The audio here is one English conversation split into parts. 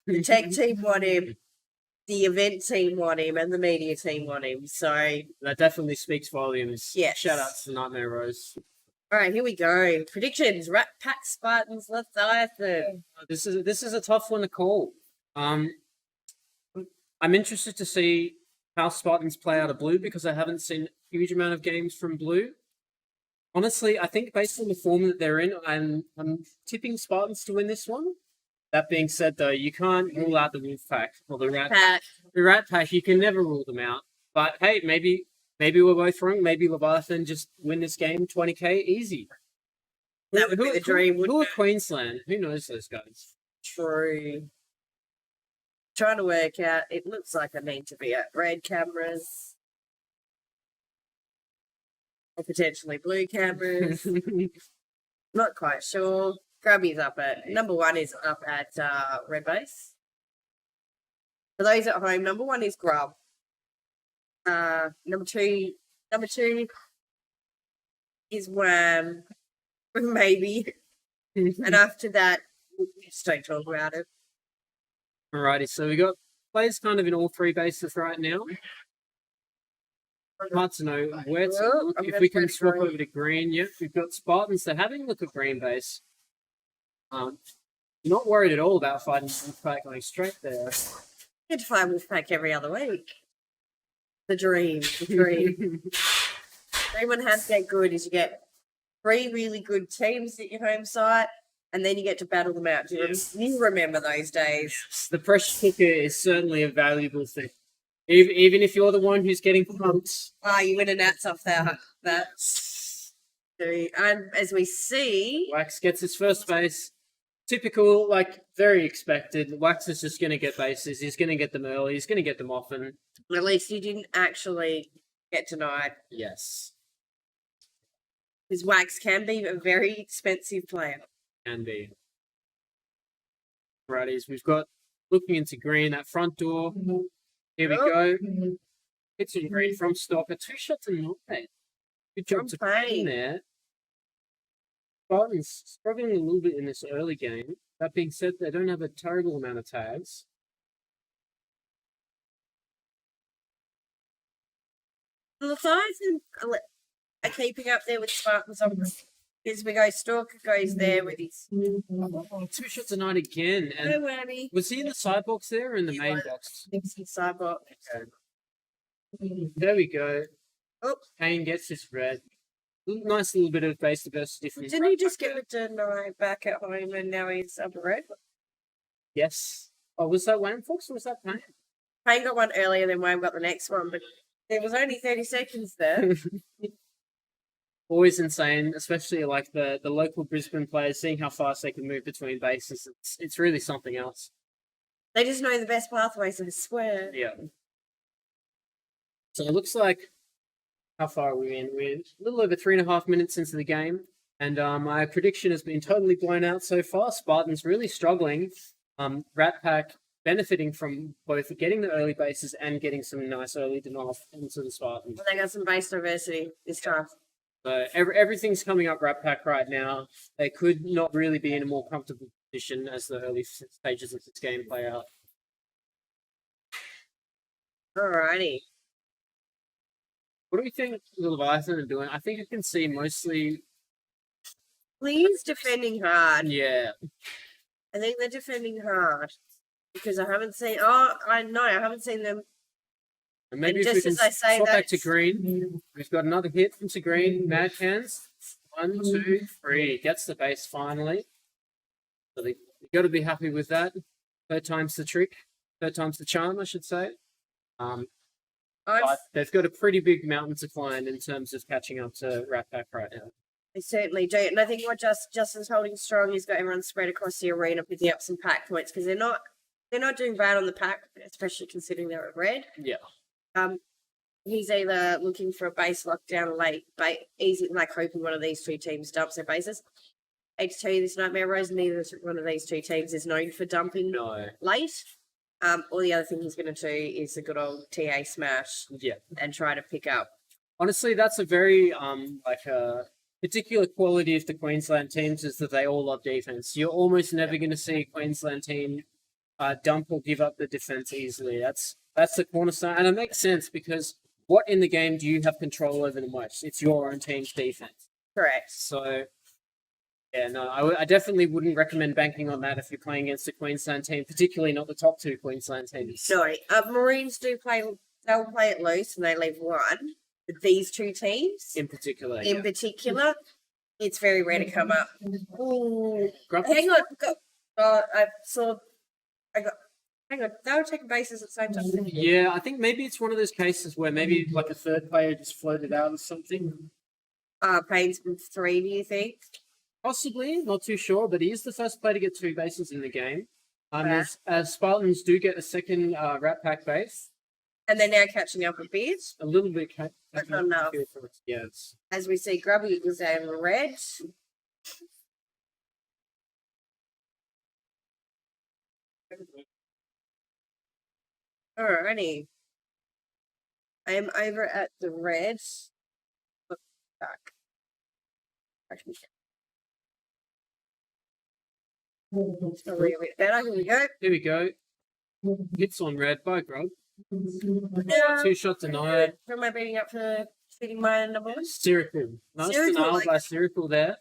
The tech team want him, the event team want him, and the media team want him. So that definitely speaks volumes. yes. Shout out to Nightmare Rose. All right, here we go. Predictions: Rat Pack, Spartans, Leviathan. This is a tough one to call. I'm interested to see how Spartans play out of blue because I haven't seen a huge amount of games from blue. Honestly, I think based on the form that they're in, I'm tipping Spartans to win this one. That being said, though, you can't rule out the Wolfpack or the Rat Pack. The Rat Pack, you can never rule them out. But hey, maybe we're both wrong. Maybe Leviathan just win this game 20k easy. That would be the dream. Who are Queensland? Who knows those guys? True. Trying to work out. It looks like I need to be at red cameras. Or potentially blue cameras. Not quite sure. Grubby's up at number 1 is up at red base. For those at home, number 1 is Grub. Number two is Wham, maybe. And after that, just don't talk about it. Alrighty, so we got players kind of in all 3 bases right now. Hard to know where to look. If we can swap over to green, yep, we've got Spartans. They're having a look at green base. Not worried at all about fighting Wolfpack going straight there. Good to fight Wolfpack every other week. The dream. Dream on how to get good is you get 3 really good teams at your home site, and then you get to battle them out. You remember those days. The pressure cooker is certainly a valuable thing. Even if you're the one who's getting pumped. You win a nats off that. And as we see... Wax gets his first base. Typical, very expected. Wax is just going to get bases. He's going to get them early. He's going to get them often. At least you didn't actually get denied. Yes. Because Wax can be a very expensive player. Can be. Righties, we've got looking into green, that front door. Here we go. Hits in green from Stalker. 2 shots and not bad. Good job to put in there. Spartans struggling a little bit in this early game. That being said, they don't have a terrible amount of tags. Leviathan are keeping up there with Spartans. As we go, Stalker goes there with his... 2 shots a night again. And no whammy. Was he in the side box there or in the main box? I think it's in the side box. Okay. There we go. Oh. Kane gets his red. Nice little bit of base diversity from... Didn't he just get it denied back at home and now he's up red? Yes. Oh, was that Wayne Fox or was that Payne? Payne got one earlier than Wayne got the next one, but there was only 30 seconds there. Always insane, especially the local Brisbane players, seeing how fast they can move between bases. It's really something else. They just know the best pathways, I swear. Yeah. So it looks like, how far are we in? We're a little over 3.5 minutes into the game, and my prediction has been totally blown out so far. Spartans really struggling. Rat Pack benefiting from both getting the early bases and getting some nice early denial into the Spartans. Well, they got some base diversity this time. So everything's coming up Rat Pack right now. They could not really be in a more comfortable position as the early stages of this game play out. Alrighty. What do we think the Leviathan are doing? I think I can see mostly... Lee's defending hard. Yeah. I think they're defending hard. Because I haven't seen... I haven't seen them... And maybe if we can swap back to green. We've got another hit into green. Mad Hands. 1, 2, 3. Gets the base finally. So you've got to be happy with that. 3rd time's the trick. 3rd time's the charm, I should say. But they've got a pretty big mountain to climb in terms of catching up to Rat Pack right now. They certainly do. And I think what Justin's holding strong is got everyone spread across the arena picking up some pack points because they're not doing bad on the pack, especially considering they're at red. Yeah. He's either looking for a base lockdown late, easy, hoping one of these 2 teams dumps their bases. I hate to tell you this, Nightmare Rose, neither one of these 2 teams is known for dumping late. Or the other thing he's going to do is a good old TA smash and try to pick up. Honestly, that's a very particular quality of the Queensland teams is that they all love defense. You're almost never going to see a Queensland team dump or give up the defense easily. That's the cornerstone, and it makes sense because what in the game do you have control over the most? It's your own team's defense. Correct. So, yeah, no, I definitely wouldn't recommend banking on that if you're playing against a Queensland team, particularly not the top two Queensland teams. Sorry, Marines do play. They'll play it loose and they leave one. But these two teams, In particular, it's very rare to come up. Ooh, Grump- hang on, I saw. Hang on, they were taking bases at the same time. Yeah, I think maybe it's one of those cases where maybe like a third player just floated out or something. Payne's from 3, do you think? Possibly, not too sure, but he is the first player to get 2 bases in the game. Yeah. As Spartans do get a second Rat Pack base. And they're now catching up a bit. A little bit. But not enough. Yes. As we see, Grubby was down in red. Alrighty. I am over at the red. Look back. Actually, it's a little bit better. Here we go. Here we go. Hits on red by Grub. Now, 2-shot denied. who am I beating up for shooting my numbers? Spherical. Nice Spherical, denial like- by Spherical there.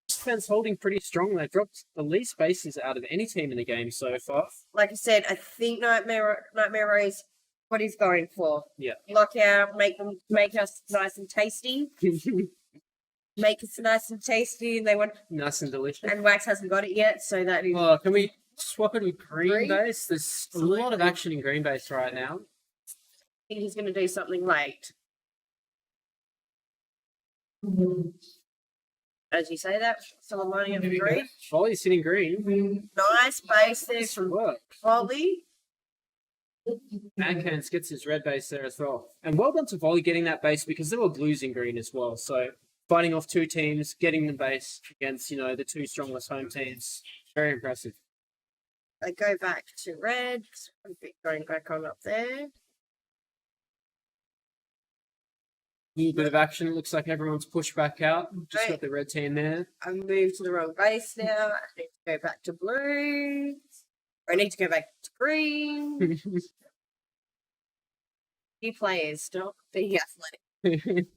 Defense holding pretty strong. They've dropped the least bases out of any team in the game so far. Like I said, I think Nightmare Ray's what he's going for. Yeah. Lock out, make us nice and tasty. Make us nice and tasty, and they want. Nice and delicious. And Wax hasn't got it yet, so that is. Oh, can we swap it with green Green? base? There's a lot of action in green base right now. I think he's going to do something late. As you say that, someone lining up Here the we go. green. Volley's hitting green. Nice base there Good from work. Volley. Ankans gets his red base there as well. And well done to Volley getting that base because there were blues in green as well. So fighting off 2 teams, getting the base against, the 2 strongest home teams. Very impressive. They go back to red. Going back on up there. Little bit of action. It looks like everyone's pushed back out. Just Right. got the red team there. I've moved to the wrong base now. I need to go back to blue. Or I need to go back to green. New players, stop being athletic.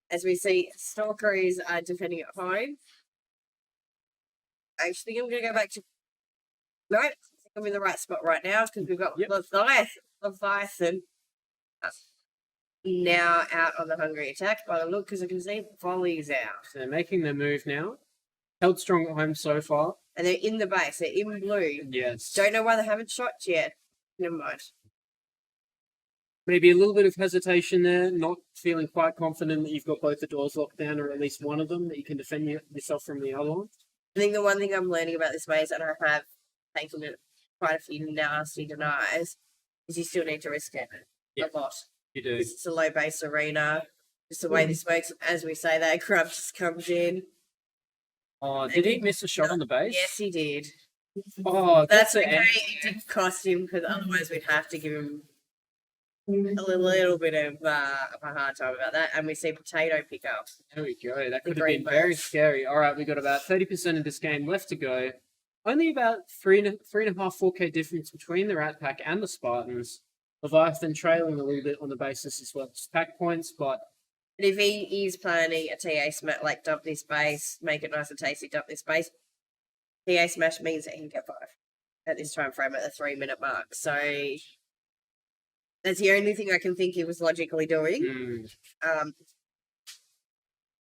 As we see, Stalkers are defending at home. I actually think I'm going to go back to... No, I think I'm in the right spot right now because we've got Yep. Leviathan now out on the hungry attack by the look, because I can see Volley's out. So they're making their move now. Held strong at home so far. And they're in the base. They're in blue. Yes. Don't know why they haven't shot yet. Never mind. Maybe a little bit of hesitation there, not feeling quite confident that you've got both the doors locked down or at least one of them, that you can defend yourself from the other one. I think the one thing I'm learning about this base, and I have taken it quite a few nasty denies, is you still need to risk it Yeah. a lot. You do. It's a low base arena. Just the way this works, as we say, that Grub just comes in. Oh, did he miss a shot on the base? Yes, he did. Oh, That's an okay. end. It didn't cost him because otherwise we'd have to give him a little bit of a hard time about that. And we see Potato pick up. There we go. That could have green been very base. scary. All right, we got about 30% of this game left to go. Only about 3.5, 4K difference between the Rat Pack and the Spartans. Leviathan trailing a little bit on the basis as well as pack points, but But if he is planning a TA smash, like dump this base, make it nice and tasty, dump this base, TA smash means that he can get 5 at this time frame at the 3-minute mark. So that's the only thing I can think he was logically doing.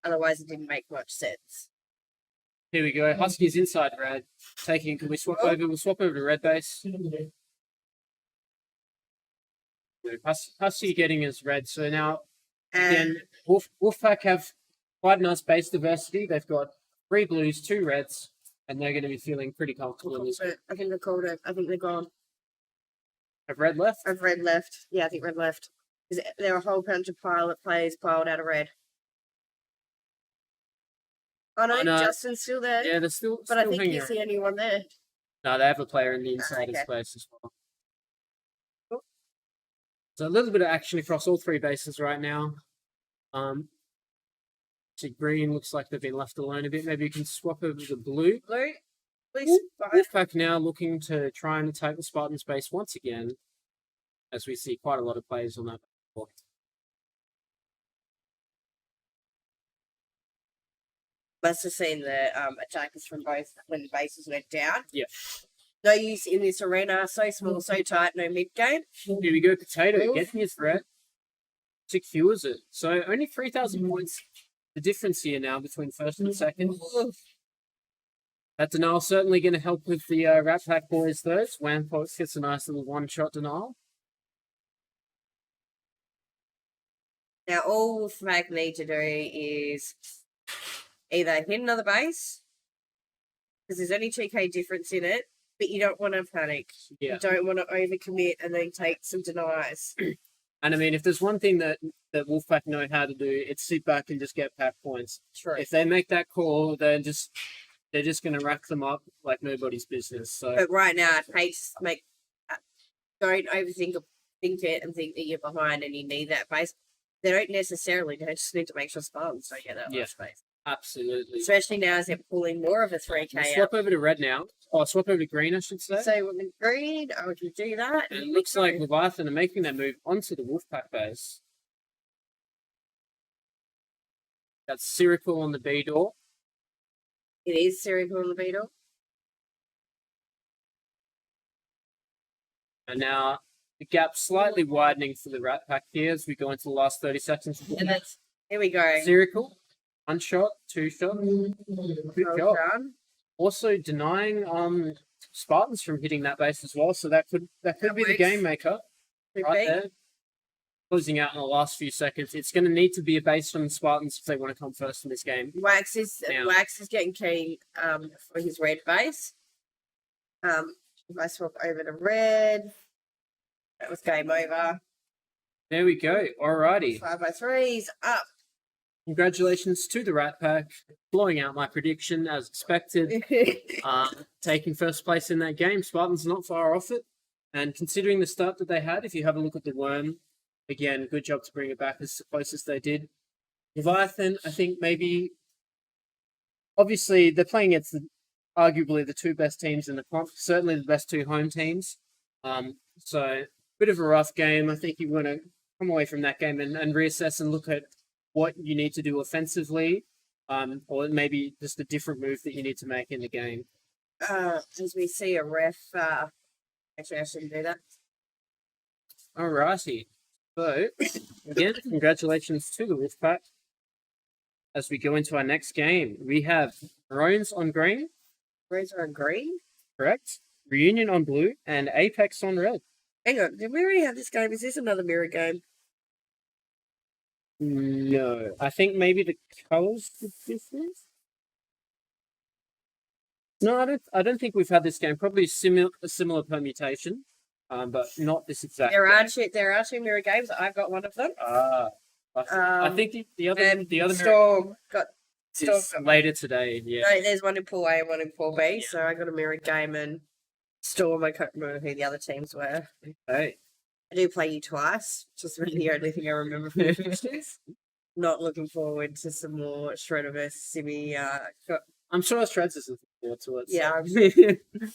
Otherwise, it didn't make much sense. here we go. Huskies inside red. Taking, can we swap Oh. over? We'll swap over to red base. Husky getting his red. So now, And again, Wolfpack have quite a nice base diversity. They've got 3 blues, 2 reds, and they're going to be feeling pretty comfortable in this. I think they called it. I think they're gone. Have red left? Of red left. Yeah, I think red left. There are a whole bunch of players piled out of red. Oh no, Oh, no. Justin's still there. Yeah, they're still. but I still think hanging he's around. the only one there. No, they have a player in the inside okay. space as well. Cool. So a little bit of action across all 3 bases right now. So green looks like they've been left alone a bit. Maybe you can swap over to blue. Blue. At least five. Wolfpack now looking to try and attack the Spartans base once again, as we see quite a lot of players on that board. Must have seen the attackers from both when the bases went down. Yeah. No use in this arena. So small, so tight, no mid game. Here we go, Potato getting his threat. Secures it. So only 3,000 points. The difference here now between first and second. That denial certainly going to help with the Rat Pack boys though. Swampox gets a nice little one-shot denial. Now all Wolfpack need to do is either hit another base, because there's only 2k difference in it, but you don't want to panic. Yeah. You don't want to overcommit and then take some denies. And I mean, if there's one thing that Wolfpack know how to do, it's sit back and just get pack points. True. If they make that call, they're just going to rack them up like nobody's business. So, But right now, I'd hate to make. Don't overthink it and think that you're behind and you need that base. They don't necessarily. They just need to make sure Spartans don't get that last base. absolutely. Especially now as they're pulling more of a 3k We'll out. swap over to red now. Oh, swap over to green, I should say. So with the green, I can do that. And it looks like Leviathan are making that move onto the Wolfpack base. That's Sirical on the B door. It is Sirical on the beetle. And now the gap slightly widening for the Rat Pack here as we go into the last 30 seconds. And that's, here we go. Sirical, one shot, two shot. Good Well job. done. Also denying Spartans from hitting that base as well, so that could be the works. game maker Could right be. there. Closing out in the last few seconds. It's going to need to be a base from the Spartans if they want to come first in this game. Wax is Now- getting keen for his red base. If I swap over to red, that was game over. There we go. Alrighty. 5x3's up. Congratulations to the Rat Pack, blowing out my prediction as expected. Taking first place in that game. Spartans not far off it. And considering the start that they had, if you have a look at the worm, again, good job to bring it back as close as they did. Leviathan, I think maybe, obviously, they're playing against arguably the two best teams in the comp, certainly the best two home teams. So, bit of a rough game. I think you want to come away from that game and reassess and look at what you need to do offensively, or maybe just a different move that you need to make in the game. As we see a ref, actually I shouldn't do that. Alrighty. So, again, congratulations to the Wolfpack. As we go into our next game, we have Maroons on green, Reds are on green. correct? Reunion on blue, and Apex on red. Hang on, did we already have this game? Is this another mirror game? No, I think maybe the colors the difference. No, I don't think we've had this game. Probably a similar permutation, but not this exact. There game. are two mirror games. I've got one of them. I think the other And mirror Storm got Storm. is later today. Yeah. No, there's one in Pool A and one in Pool B. Yeah. So I got a mirror game and Storm. I can't remember who the other teams were. Hey. I do play you twice, which is really the only thing I remember from the fixtures. Not looking forward to some more Shredder vs. Simi. I'm sure Shreds isn't looking forward to it. Yeah, So.